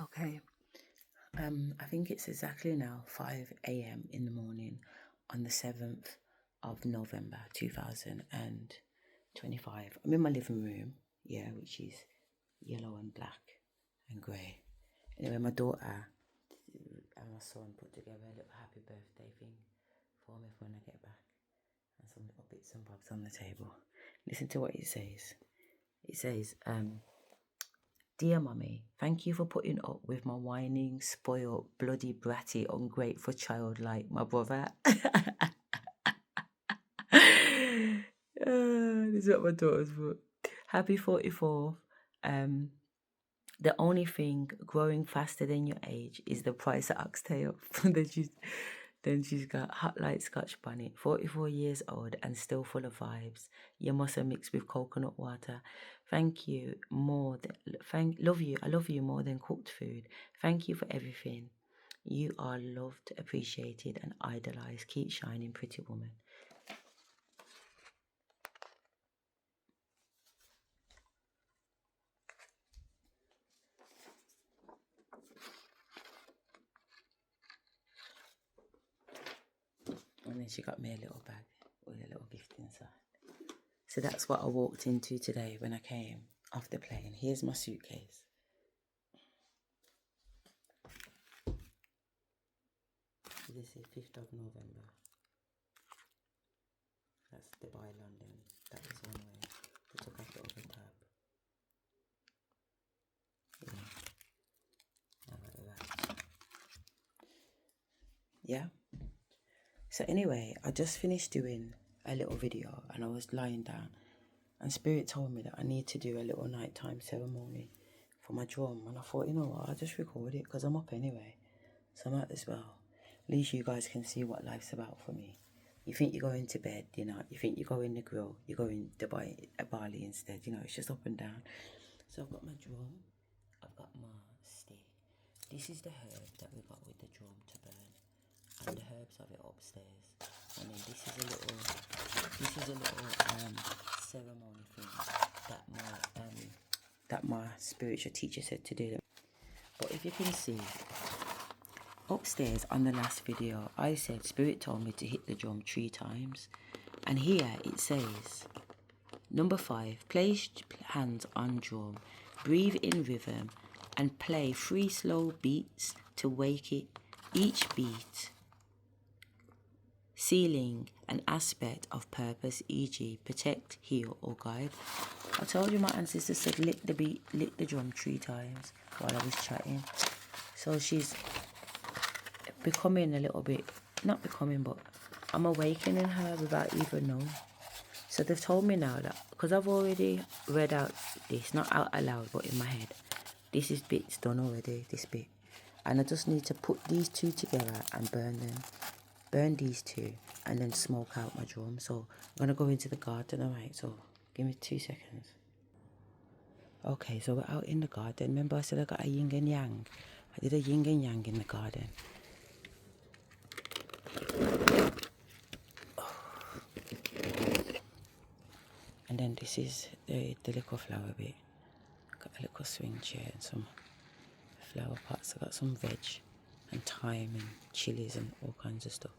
Okay. I think it's exactly now 5 a.m. in the morning on the 7th of November 2025. I'm in my living room, yeah, which is yellow and black and grey. Anyway, my daughter and my son put together a little happy birthday thing for me for when I get back, and some little bits and bobs on the table. Listen to what it says. It says, Dear Mummy, thank you for putting up with my whining, spoiled, bloody, bratty, ungrateful child like my brother. This is what my daughter's put. Happy 44th. The only thing growing faster than your age is the price of oxtail. then she's got hot light Scotch bonnet, 44 years old and still full of vibes. You must have mixed with coconut water. Thank you more than love you. I love you more than cooked food. Thank you for everything. You are loved, appreciated, and idolized. Keep shining, pretty woman. And then she got me a little bag with a little gift inside. So that's what I walked into today when I came off the plane. Here's my suitcase. This is 5th of November. That's Dubai, London. That was one way. I took off the other tab. Yeah. So anyway, I just finished doing a little video and I was lying down and Spirit told me that I need to do a little nighttime ceremony for my drum, and I thought, you know what, I'll just record it because I'm up anyway, so I might as well. At least you guys can see what life's about for me. You think you're going to bed, you know, you think you go in the grill, you go in Dubai, Bali instead, you know, it's just up and down. So I've got my drum, I've got my stick. This is the herb that we got with the drum to burn, and the herbs have it upstairs. And then this is a little ceremony thing that my spiritual teacher said to do. But if you can see, upstairs on the last video, I said Spirit told me to hit the drum 3 times. And here it says, number 5, place hands on drum, breathe in rhythm, and play 3 slow beats to wake it. Each beat sealing an aspect of purpose, e.g. protect, heal, or guide. I told you my ancestor said lick the drum 3 times while I was chatting. So she's becoming a little bit, not becoming, but I'm awakening her without even knowing. So they've told me now that, because I've already read out this, not out aloud, but in my head, this is bit's done already, this bit. And I just need to put these 2 together and burn them. Burn these 2 and then smoke out my drum. So I'm going to go into the garden, alright? So give me 2 seconds. Okay, so we're out in the garden. Remember I said I got a yin and yang? I did a yin and yang in the garden. And then this is the little flower bit. Got a little swing chair and some flower pots. I got some veg and thyme and chilies and all kinds of stuff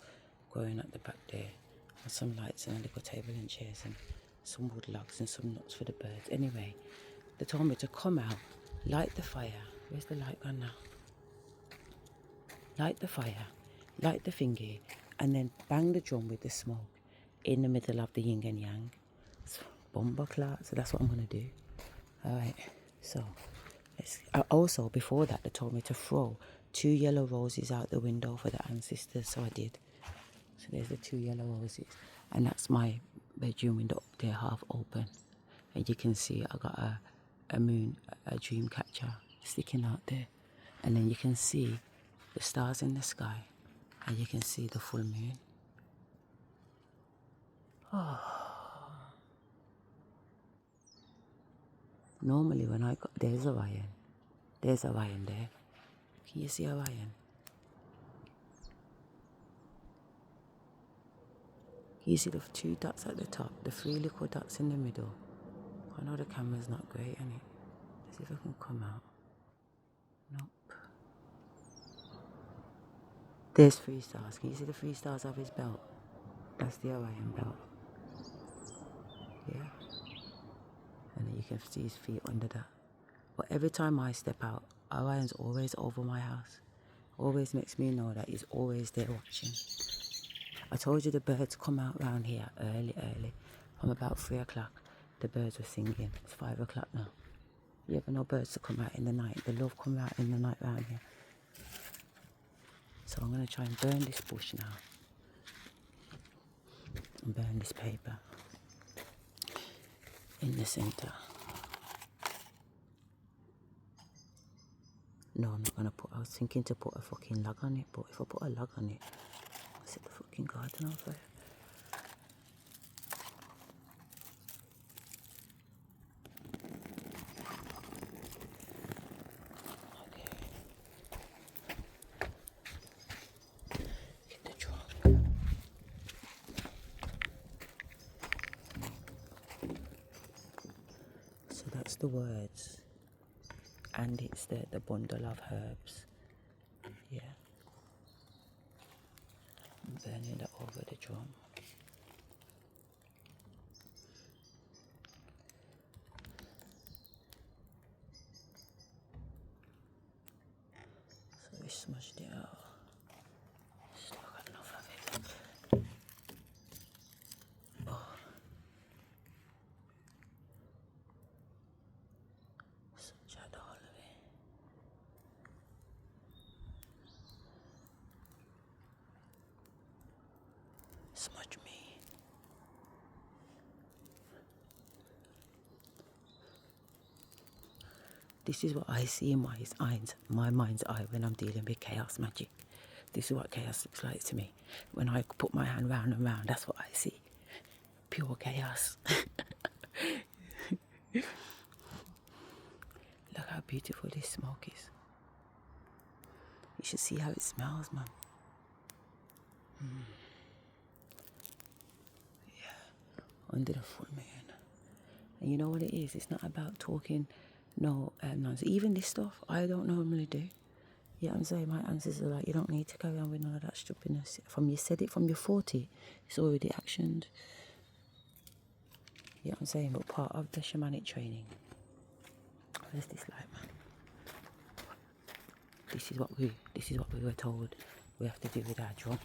growing at the back there. And some lights and a little table and chairs and some wood logs and some nuts for the birds. Anyway, they told me to come out, light the fire. Where's the light gone now? Light the fire, light the thingy, and then bang the drum with the smoke in the middle of the yin and yang. Bomber clock. So that's what I'm going to do. Alright, so also before that they told me to throw 2 yellow roses out the window for the ancestors, so I did. So there's the 2 yellow roses, and that's my bedroom window up there, half open, and you can see I got a dream catcher sticking out there, and then you can see the stars in the sky, and you can see the full moon. Normally when I got, there's Orion there. Can you see Orion? You see the 2 dots at the top, the 3 little dots in the middle. I know the camera's not great, innit? Let's see if I can come out. Nope. There's 3 stars. Can you see the 3 stars of his belt? That's the Orion belt. Yeah. And then you can see his feet under that. But every time I step out, Orion's always over my house. Always makes me know that he's always there watching. I told you the birds come out round here early. From about 3 o'clock, the birds were singing. It's 5 o'clock now. You ever know birds to come out in the night? They love come out in the night round here. So I'm going to try and burn this bush now. And burn this paper in the centre. No, I'm not going to put, I was thinking to put a fucking log on it, but if I put a log on it, I'll set the fucking garden on fire. That's the words, and it's the bundle of herbs. Yeah, I'm burning that over the drum. So we smushed it out. Still got enough of it. Oh. Such a doll of it. Smudge me. This is what I see in my mind's eye when I'm dealing with chaos magic. This is what chaos looks like to me. When I put my hand round and round, that's what I see. Pure chaos. Look how beautiful this smoke is. You should see how it smells, man. Yeah, under the full moon. And you know what it is? It's not about talking nonsense. Even this stuff, I don't normally do. Yeah, I'm saying my ancestors are like, you don't need to carry on with none of that stupidness. From you said it from your 40, it's already actioned. Yeah, I'm saying, but part of the shamanic training. What is this like, man? This is what we were told we have to do with our drum.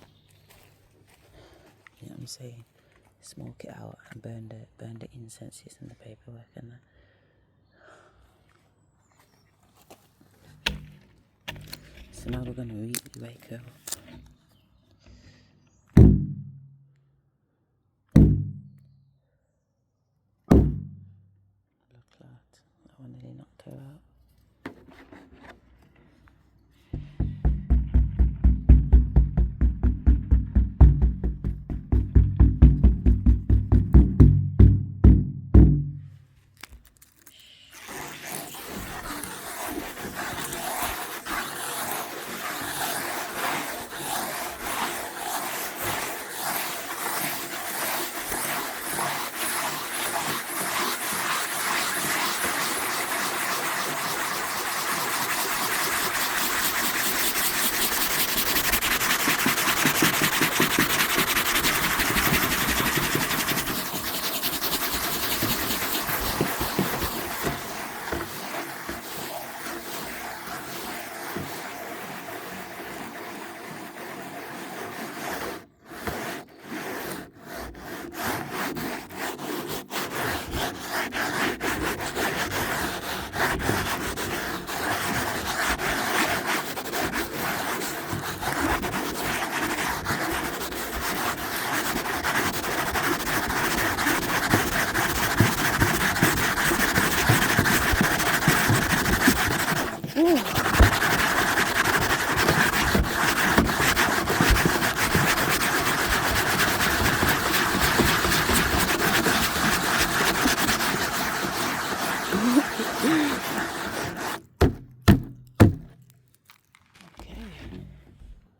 You know what I'm saying? Smoke it out and burn the incenses and the paperwork and that. So now we're gonna really wake her up. Look at that one nearly knocked her out.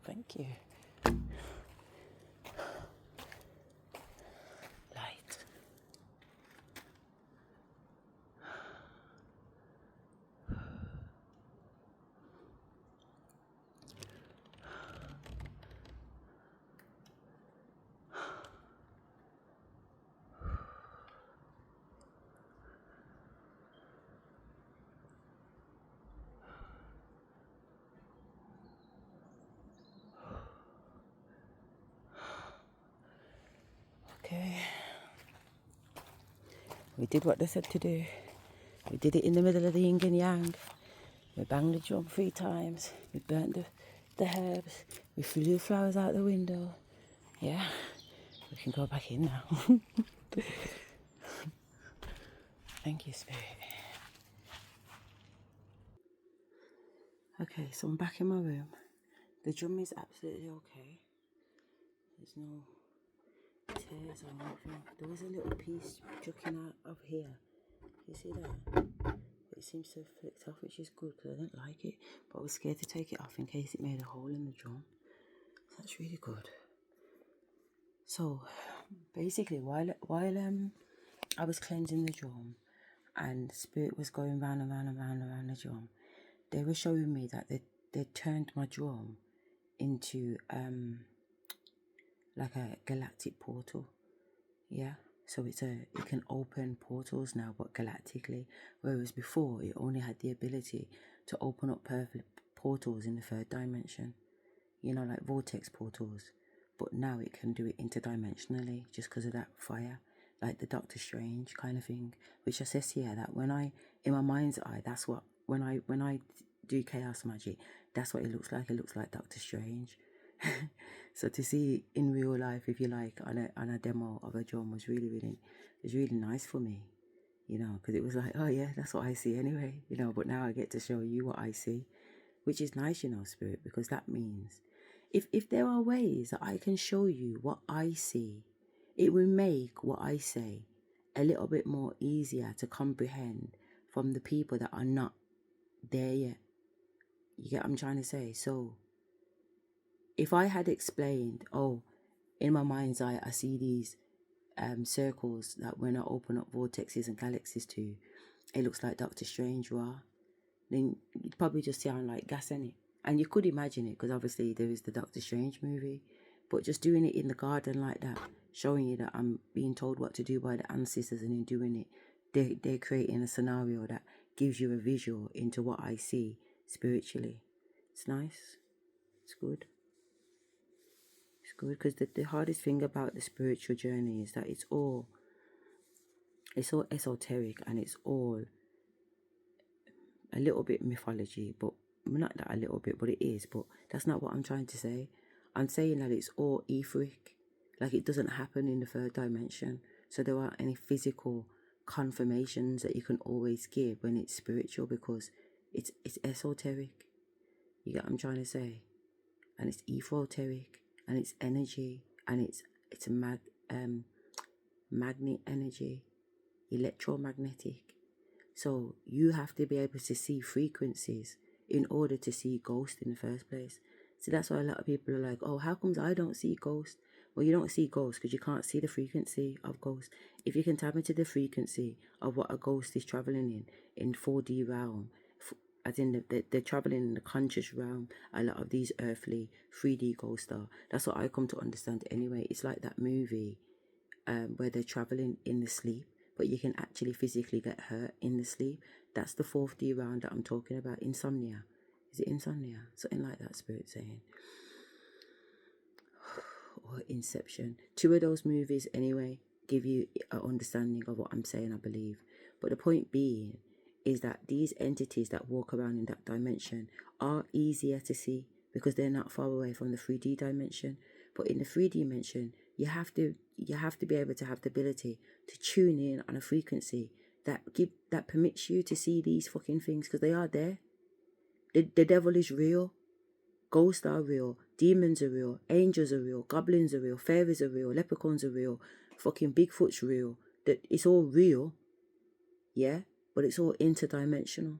Thank you. Light. We did what they said to do. We did it in the middle of the yin and yang. We banged the drum 3 times. We burnt the herbs. We threw the flowers out the window. Yeah, we can go back in now. Thank you, Spirit. Okay, so I'm back in my room. The drum is absolutely okay. There's no tears or anything. There was a little piece juking out of here. You see that? It seems to have flicked off, which is good because I didn't like it. But I was scared to take it off in case it made a hole in the drum. So that's really good. So basically, while I was cleansing the drum and Spirit was going round and round and round and round the drum, they were showing me that they turned my drum into like a galactic portal. Yeah, so it can open portals now, but galactically, whereas before it only had the ability to open up portals in the 3rd dimension, you know, like vortex portals. But now it can do it interdimensionally just because of that fire, like the Doctor Strange kind of thing, which I says here that when I, in my mind's eye, that's what, when I do chaos magic, that's what it looks like. It looks like Doctor Strange. So to see in real life, if you like, on a demo of a drum was really nice for me, you know, because it was like, oh yeah, that's what I see anyway, you know. But now I get to show you what I see, which is nice, you know, Spirit, because that means if there are ways that I can show you what I see, it will make what I say a little bit more easier to comprehend from the people that are not there yet. You get what I'm trying to say? So if I had explained, oh, in my mind's eye, I see these circles that when I open up vortexes and galaxies to, it looks like Doctor Strange, raw, then you'd probably just sound like gas, innit? And you could imagine it, because obviously there is the Doctor Strange movie. But just doing it in the garden like that, showing you that I'm being told what to do by the ancestors, and in doing it, they're creating a scenario that gives you a visual into what I see spiritually. It's nice. It's good. It's good, because the hardest thing about the spiritual journey is that it's all esoteric, and it's all a little bit mythology, but not that a little bit, but it is. But that's not what I'm trying to say. I'm saying that it's all etheric, like it doesn't happen in the 3rd dimension. So there aren't any physical confirmations that you can always give when it's spiritual, because it's esoteric. You get what I'm trying to say? And it's esoteric, and it's energy, and it's magnet energy, electromagnetic. So you have to be able to see frequencies in order to see ghosts in the first place. So that's why a lot of people are like, oh, how comes I don't see ghosts? Well, you don't see ghosts because you can't see the frequency of ghosts. If you can tap into the frequency of what a ghost is traveling in 4D realm, as in they're traveling in the conscious realm, a lot of these earthly 3D ghosts are. That's what I come to understand anyway. It's like that movie where they're traveling in the sleep, but you can actually physically get hurt in the sleep. That's the 4D round that I'm talking about. Insomnia. Is it insomnia? Something like that, Spirit saying. Or Inception. 2 of those movies anyway give you an understanding of what I'm saying, I believe. But the point being is that these entities that walk around in that dimension are easier to see because they're not far away from the 3D dimension. But in the 3D dimension, you have to be able to have the ability to tune in on a frequency that permits you to see these fucking things, because they are there. The devil is real. Ghosts are real. Demons are real. Angels are real. Goblins are real. Fairies are real. Leprechauns are real. Fucking Bigfoot's real. That it's all real. Yeah, but it's all interdimensional.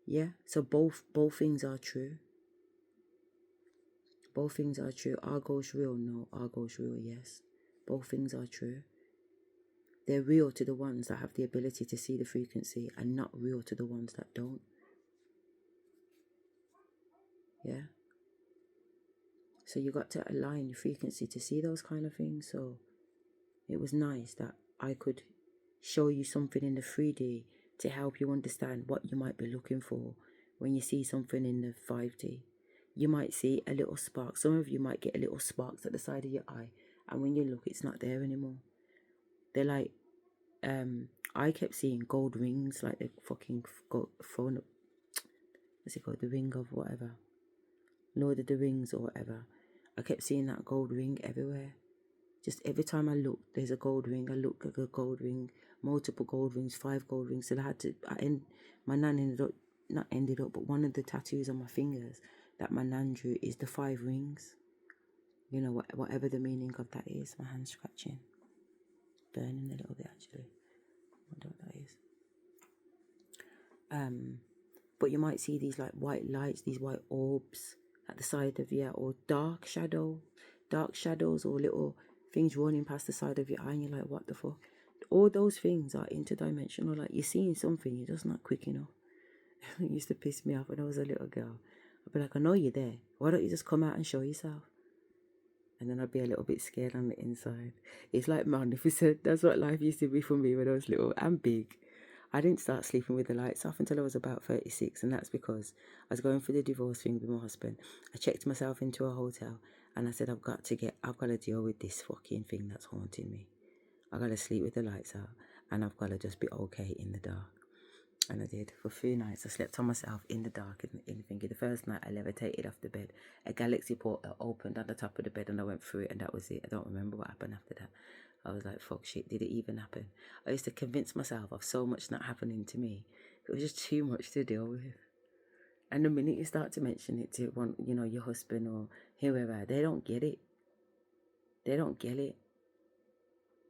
Yeah, so both things are true. Both things are true. Are ghosts real? No. Are ghosts real? Yes. Both things are true. They're real to the ones that have the ability to see the frequency, and not real to the ones that don't. Yeah. So you got to align your frequency to see those kind of things. So it was nice that I could show you something in the 3D to help you understand what you might be looking for when you see something in the 5D. You might see a little spark. Some of you might get a little sparks at the side of your eye, and when you look, it's not there anymore. They're like I kept seeing gold rings, like the fucking phone. What's it called? The ring of whatever. Lord of the Rings or whatever. I kept seeing that gold ring everywhere. Just every time I look, there's a gold ring. I look at a gold ring, multiple gold rings, 5 gold rings. So my nan ended up, not ended up, but one of the tattoos on my fingers that my nan drew is the 5 rings. You know, whatever the meaning of that is. My hand's scratching. Burning a little bit, actually. I wonder what that is. But you might see these like white lights, these white orbs at the side of your, or dark shadows, or little things running past the side of your eye, and you're like, what the fuck? All those things are interdimensional. Like, you're seeing something, you're just not quick enough. It used to piss me off when I was a little girl. I'd be like, I know you're there. Why don't you just come out and show yourself? And then I'd be a little bit scared on the inside. It's like magnificent. That's what life used to be for me when I was little and big. I didn't start sleeping with the lights off until I was about 36, and that's because I was going through the divorce thing with my husband. I checked myself into a hotel, and I said, I've got to deal with this fucking thing that's haunting me. I've got to sleep with the lights out, and I've got to just be okay in the dark. And I did. For 3 nights, I slept on myself in the dark, in thinking. The first night, I levitated off the bed. A galaxy portal opened on the top of the bed, and I went through it, and that was it. I don't remember what happened after that. I was like, fuck shit, did it even happen? I used to convince myself of so much not happening to me. It was just too much to deal with. And the minute you start to mention it to one, you know, your husband or whoever, they don't get it. They don't get it.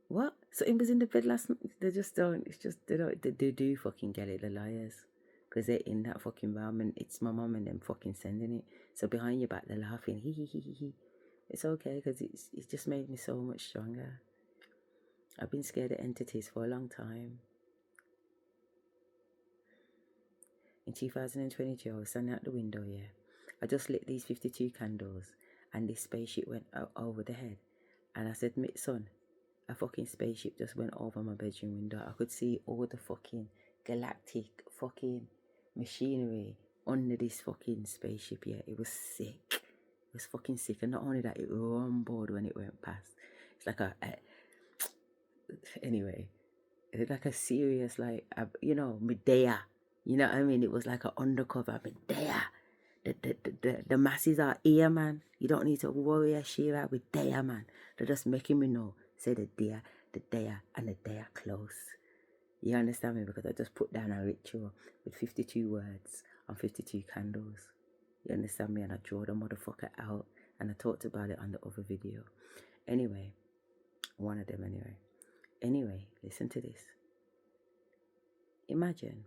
What? So it was in the bed last night? They just don't. It's just, they do fucking get it, the liars. Because they're in that fucking realm, and it's my mum and them fucking sending it. So behind your back, they're laughing. He. It's okay, because it's just made me so much stronger. I've been scared of entities for a long time. In 2022, I was standing out the window, yeah. I just lit these 52 candles, and this spaceship went over the head. And I said, son, a fucking spaceship just went over my bedroom window. I could see all the fucking galactic fucking machinery under this fucking spaceship, yeah. It was sick. It was fucking sick. And not only that, it rumbled when it went past. It's like anyway, it's like a serious, like, Medea. You know what I mean? It was like an undercover Medea. The masses are here, man. You don't need to worry, Asherah, with Dea, man. They're just making me know. Say the Dea, and the Dea close. You understand me? Because I just put down a ritual with 52 words on 52 candles. You understand me? And I draw the motherfucker out, and I talked about it on the other video. Anyway, one of them anyway. Anyway, listen to this. Imagine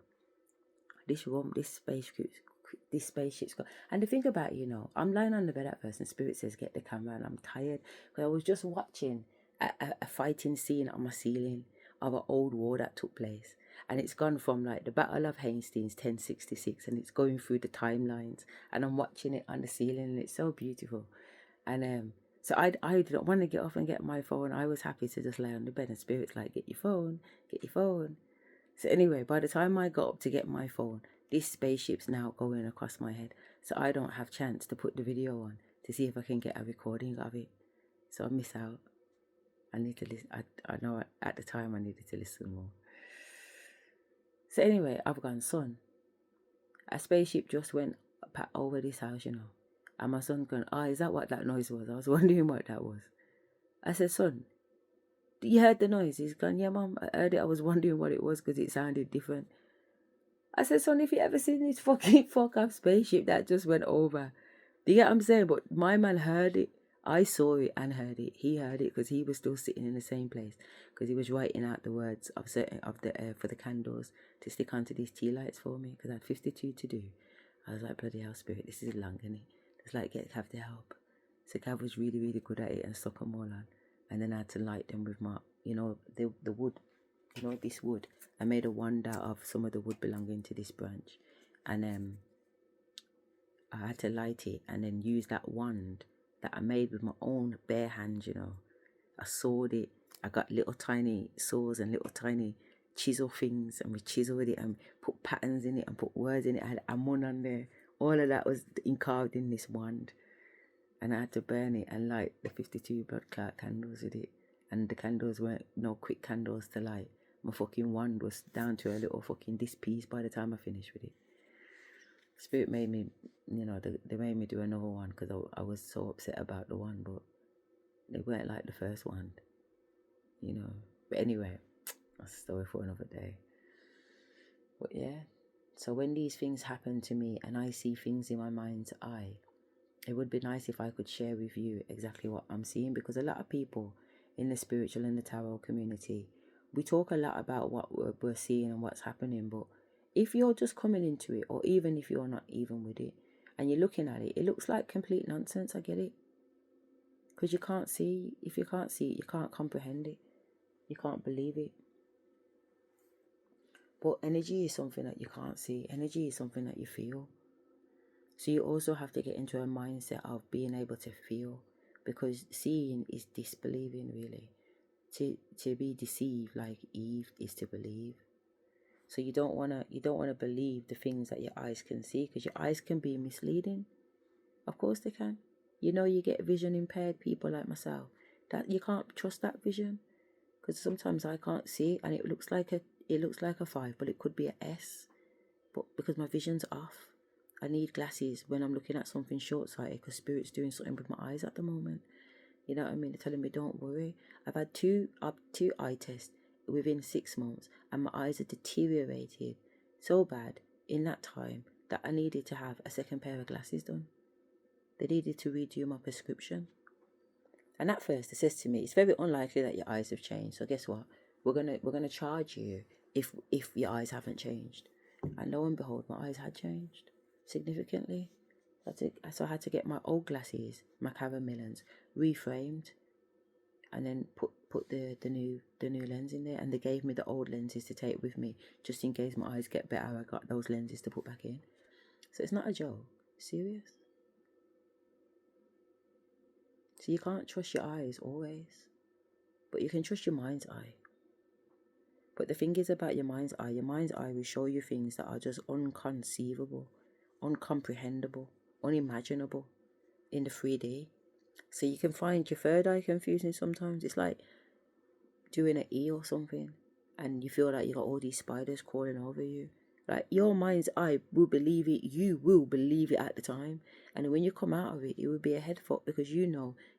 this room, this spaceship's got. And the thing about it, I'm lying on the bed at first, and Spirit says, get the camera, and I'm tired. Because I was just watching a fighting scene on my ceiling of an old war that took place. And it's gone from like the Battle of Hastings, 1066, and it's going through the timelines. And I'm watching it on the ceiling, and it's so beautiful. And so I didn't want to get off and get my phone. I was happy to just lay on the bed, and Spirit's like, get your phone. So anyway, by the time I got up to get my phone, this spaceship's now going across my head. So I don't have chance to put the video on to see if I can get a recording of it. So I miss out. I need to listen. I know at the time I needed to listen more. So anyway, I've gone, son, a spaceship just went over this house, And my son's gone, is that what that noise was? I was wondering what that was. I said, son, you heard the noise? He's gone, yeah, Mum, I heard it. I was wondering what it was because it sounded different. I said, son, if you ever seen this fucking fuck-up spaceship that just went over. Do you get what I'm saying? But my man heard it. I saw it and heard it. He heard it because he was still sitting in the same place because he was writing out the words for the candles to stick onto these tea lights for me because I had 52 to do. I was like, bloody hell, Spirit, this is long, isn't it? It's like, Cav to help. So Cav was really, really good at it and stuck them all on. And then I had to light them with my, the wood, this wood. I made a wand out of some of the wood belonging to this branch. And I had to light it and then use that wand that I made with my own bare hands, I sawed it. I got little tiny saws and little tiny chisel things, and we chiseled it and put patterns in it and put words in it. I had Amun on there. All of that was carved in this wand. And I had to burn it and light the 52 blood clot candles with it. And the candles weren't no quick candles to light. My fucking wand was down to a little fucking this piece by the time I finished with it. Spirit made me, they made me do another one because I was so upset about the one, but they weren't like the first one, But anyway, that's a story for another day. But yeah, so when these things happen to me and I see things in my mind's eye, it would be nice if I could share with you exactly what I'm seeing, because a lot of people in the spiritual and the tarot community, we talk a lot about what we're seeing and what's happening, but if you're just coming into it, or even if you're not even with it, and you're looking at it, it looks like complete nonsense. I get it. Because you can't see. If you can't see it, you can't comprehend it. You can't believe it. But energy is something that you can't see. Energy is something that you feel. So you also have to get into a mindset of being able to feel, because seeing is disbelieving, really. To be deceived like Eve is to believe. So you don't wanna believe the things that your eyes can see, because your eyes can be misleading. Of course they can. You get vision impaired people like myself, that you can't trust that vision, because sometimes I can't see and it looks like a 5, but it could be a S. But because my vision's off, I need glasses when I'm looking at something short-sighted, because Spirit's doing something with my eyes at the moment. You know what I mean? They're telling me, don't worry. I've had two eye tests within 6 months, and my eyes have deteriorated so bad in that time that I needed to have a second pair of glasses done. They needed to redo my prescription. And at first, it says to me, it's very unlikely that your eyes have changed. So guess what? We're gonna charge you if your eyes haven't changed. And lo and behold, my eyes had changed significantly. So I had to get my old glasses, my Caramillans, reframed, and then put the new lens in there. And they gave me the old lenses to take with me, just in case my eyes get better. I got those lenses to put back in. So it's not a joke. Serious. So you can't trust your eyes always, but you can trust your mind's eye. But the thing is about your mind's eye will show you things that are just unconceivable, uncomprehendable, unimaginable in the 3D. So you can find your third eye confusing sometimes. It's like doing an E or something, and you feel like you got all these spiders crawling over you. Like, your mind's eye will believe it. You will believe it at the time. And when you come out of it, it will be a head fuck, because you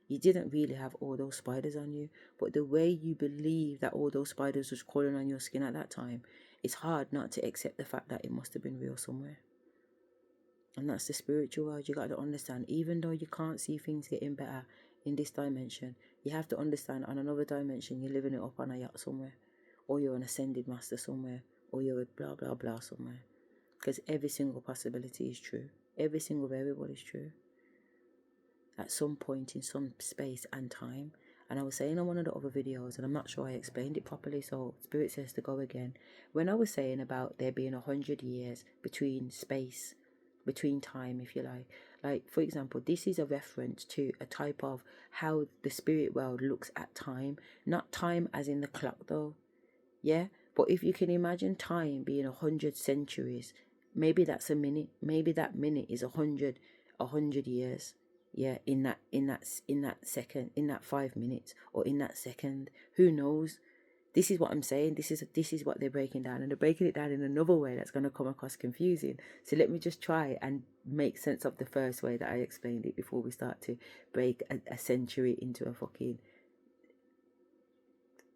didn't really have all those spiders on you. But the way you believe that all those spiders was crawling on your skin at that time, it's hard not to accept the fact that it must have been real somewhere. And that's the spiritual world. You got to understand, even though you can't see things getting better in this dimension, you have to understand on another dimension, you're living it up on a yacht somewhere, or you're an ascended master somewhere, or you're a blah blah blah somewhere. Because every single possibility is true. Every single variable is true at some point in some space and time. And I was saying on one of the other videos, and I'm not sure I explained it properly, so Spirit says to go again. When I was saying about there being 100 years between space, between time, if you like for example, this is a reference to a type of how the spirit world looks at time, not time as in the clock though, yeah. But if you can imagine time being 100 centuries, maybe that's a minute. Maybe that minute is 100 years. Yeah, in that second, in that 5 minutes, or in that second. Who knows? This is what I'm saying. This is what they're breaking down, and they're breaking it down in another way that's going to come across confusing. So let me just try and make sense of the first way that I explained it before we start to break a century into a fucking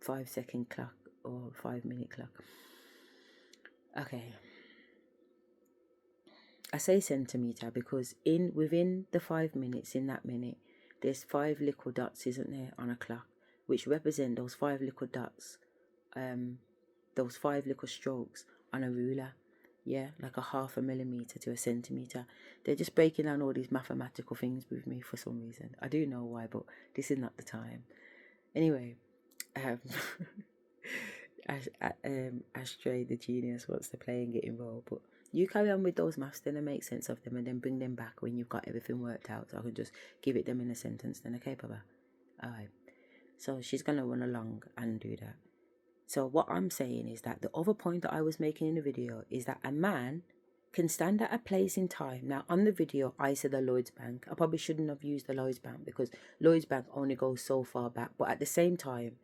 5-second clock or 5-minute clock. Okay. I say centimeter because within the 5 minutes, in that minute, there's 5 little dots, isn't there, on a clock, which represent those 5 little dots, those 5 little strokes on a ruler. Yeah, like a 0.5 millimeter to a centimeter. They're just breaking down all these mathematical things with me for some reason. I do know why, but this is not the time. Anyway, Asherah the genius wants to play and get involved, but you carry on with those maths then and make sense of them, and then bring them back when you've got everything worked out, so I can just give it them in a sentence then. Okay, Papa? Alright. So she's gonna run along and do that. So what I'm saying is that the other point that I was making in the video is that a man can stand at a place in time. Now on the video I said the Lloyd's Bank. I probably shouldn't have used the Lloyd's Bank, because Lloyd's Bank only goes so far back, but at the same time,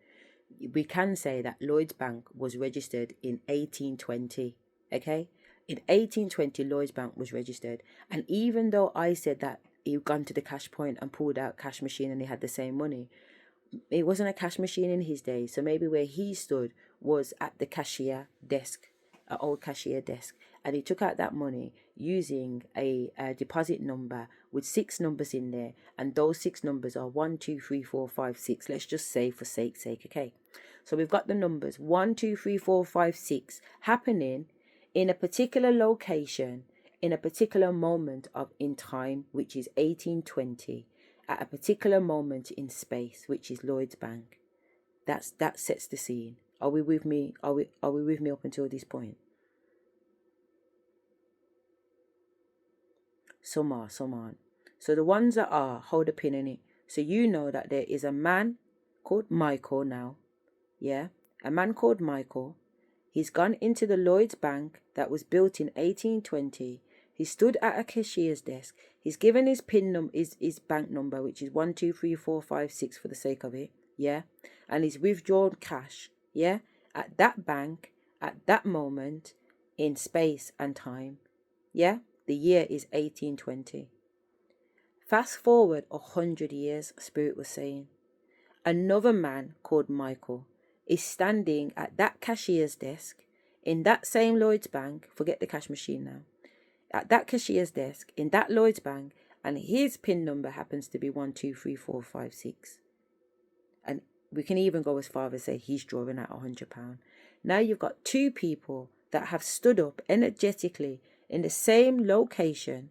we can say that Lloyd's Bank was registered in 1820, okay? In 1820, Lloyd's Bank was registered. And even though I said that he'd gone to the cash point and pulled out cash machine and he had the same money, it wasn't a cash machine in his day. So maybe where he stood was at the cashier desk, an old cashier desk. And he took out that money using a deposit number with 6 numbers in there. And those 6 numbers are 1, 2, 3, 4, 5, 6. Let's just say for sake's sake, okay? So we've got the numbers 1, 2, 3, 4, 5, 6 happening in a particular location, in a particular moment in time, which is 1820, at a particular moment in space, which is Lloyd's Bank. That sets the scene. Are we with me? Are we with me up until this point? Some are, some aren't. So the ones that are, hold a pin in it. So you know that there is a man called Michael now. Yeah, a man called Michael. He's gone into the Lloyd's Bank that was built in 1820. He stood at a cashier's desk. He's given his his bank number, which is 1, 2, 3, 4, 5, 6 for the sake of it. Yeah, and he's withdrawn cash. Yeah, at that bank, at that moment, in space and time. Yeah, the year is 1820. Fast forward 100 years, Spirit was saying. Another man called Michael is standing at that cashier's desk in that same Lloyd's Bank. Forget the cash machine now. At that cashier's desk in that Lloyd's Bank, and his PIN number happens to be 1, 2, 3, 4, 5, 6. And we can even go as far as say he's drawing out £100. Now you've got 2 people that have stood up energetically in the same location,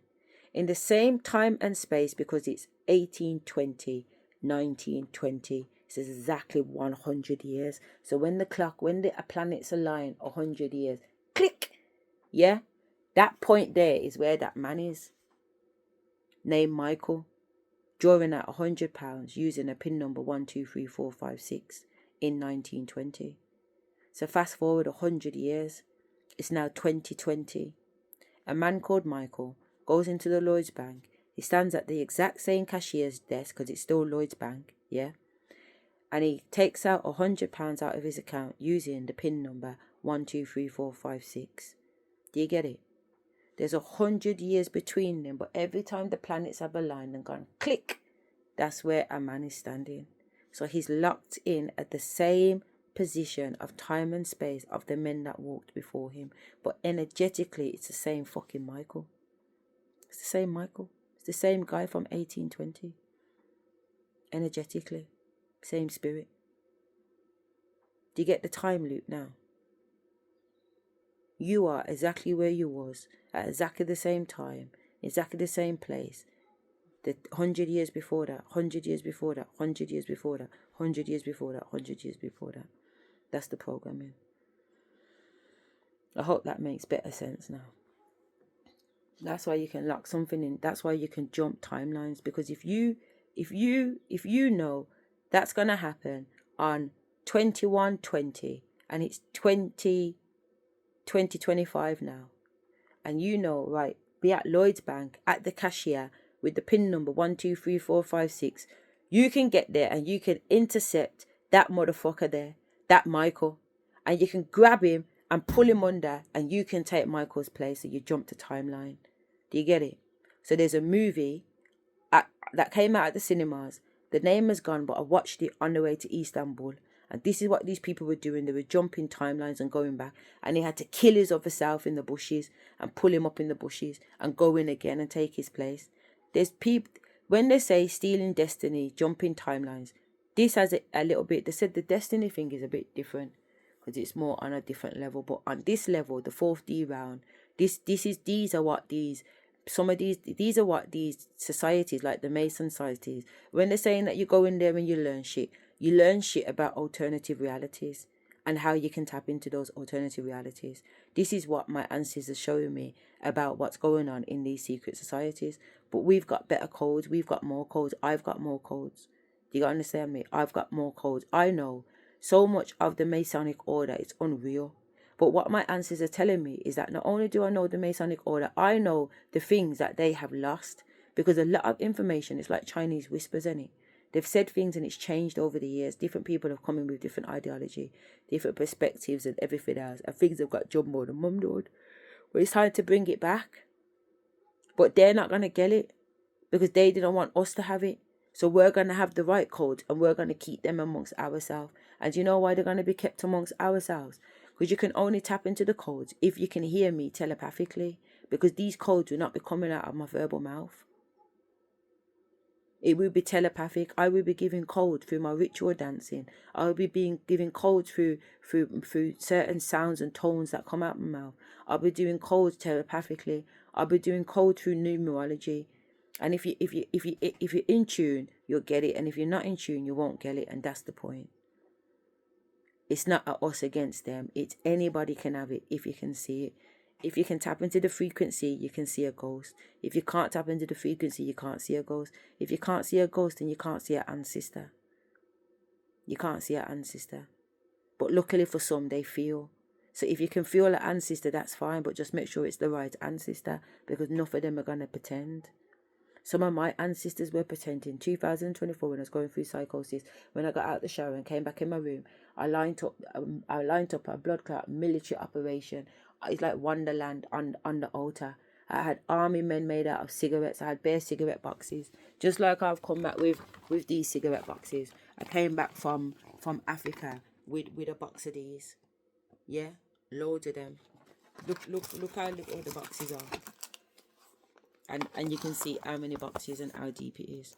in the same time and space, because it's 1820, 1920. It's exactly 100 years. So when the planets align 100 years, click, yeah, that point there is where that man is, named Michael, drawing out £100 using a PIN number 1, 2, 3, 4, 5, 6 in 1920. So fast forward 100 years, it's now 2020. A man called Michael goes into the Lloyd's Bank. He stands at the exact same cashier's desk, because it's still Lloyd's Bank, yeah? And he takes out £100 out of his account using the PIN number 1, 2, 3, 4, 5, 6. Do you get it? There's 100 years between them, but every time the planets have aligned and gone click, that's where a man is standing. So he's locked in at the same position of time and space of the men that walked before him. But energetically, it's the same fucking Michael. It's the same Michael. It's the same guy from 1820. Energetically, same spirit. Do you get the time loop now? You are exactly where you was at exactly the same time, exactly the same place. The 100 years before that, 100 years before that, 100 years before that, 100 years before that, 100 years before that. That's the programming. I hope that makes better sense now. That's why you can lock something in. That's why you can jump timelines, because if you know that's gonna happen on 21/20 and it's 2025 now, and you know, right, be at Lloyd's Bank at the cashier with the PIN number 1, 2, 3, 4, 5, 6, you can get there and you can intercept that motherfucker there, that Michael, and you can grab him and pull him under, and you can take Michael's place. So you jump the timeline. Do you get it? So there's a movie that came out at the cinemas. The name is gone, but I watched it on the way to Istanbul. And this is what these people were doing. They were jumping timelines and going back. And he had to kill his other self in the bushes and pull him up in the bushes and go in again and take his place. There's people, when they say stealing destiny, jumping timelines, this has a little bit, they said the destiny thing is a bit different because it's more on a different level. But on this level, the 4th D round, these are what these societies, like the Mason societies, when they're saying that you go in there and you learn shit about alternative realities and how you can tap into those alternative realities. This is what my ancestors are showing me about what's going on in these secret societies. But we've got better codes. We've got more codes. I've got more codes. Do you understand me? I've got more codes. I know so much of the Masonic order. It's unreal. But what my ancestors are telling me is that not only do I know the Masonic order, I know the things that they have lost. Because a lot of information is like Chinese whispers, isn't it? They've said things and it's changed over the years. Different people have come in with different ideology, different perspectives and everything else. And things have got jumbled and mumbled. But it's time to bring it back. But they're not going to get it because they didn't want us to have it. So we're going to have the right codes and we're going to keep them amongst ourselves. And do you know why they're going to be kept amongst ourselves? Because you can only tap into the codes if you can hear me telepathically. Because these codes will not be coming out of my verbal mouth. It will be telepathic. I will be giving codes through my ritual dancing. I will be giving codes through certain sounds and tones that come out of my mouth. I'll be doing codes telepathically. I'll be doing code through numerology. And if you're in tune, you'll get it. And if you're not in tune, you won't get it. And that's the point. It's not a us against them. It's anybody can have it if you can see it. If you can tap into the frequency, you can see a ghost. If you can't tap into the frequency, you can't see a ghost. If you can't see a ghost, then you can't see an ancestor. You can't see an ancestor. But luckily for some, they feel. So if you can feel an ancestor, that's fine. But just make sure it's the right ancestor. Because enough of them are going to pretend. Some of my ancestors were pretending. 2024, when I was going through psychosis, when I got out the shower and came back in my room, I lined up a blood clot military operation. It's like Wonderland on the altar. I had army men made out of cigarettes. I had bare cigarette boxes. Just like I've come back with these cigarette boxes. I came back from Africa with a box of these. Yeah, loads of them. Look how little the boxes are. And you can see how many boxes and how deep it is.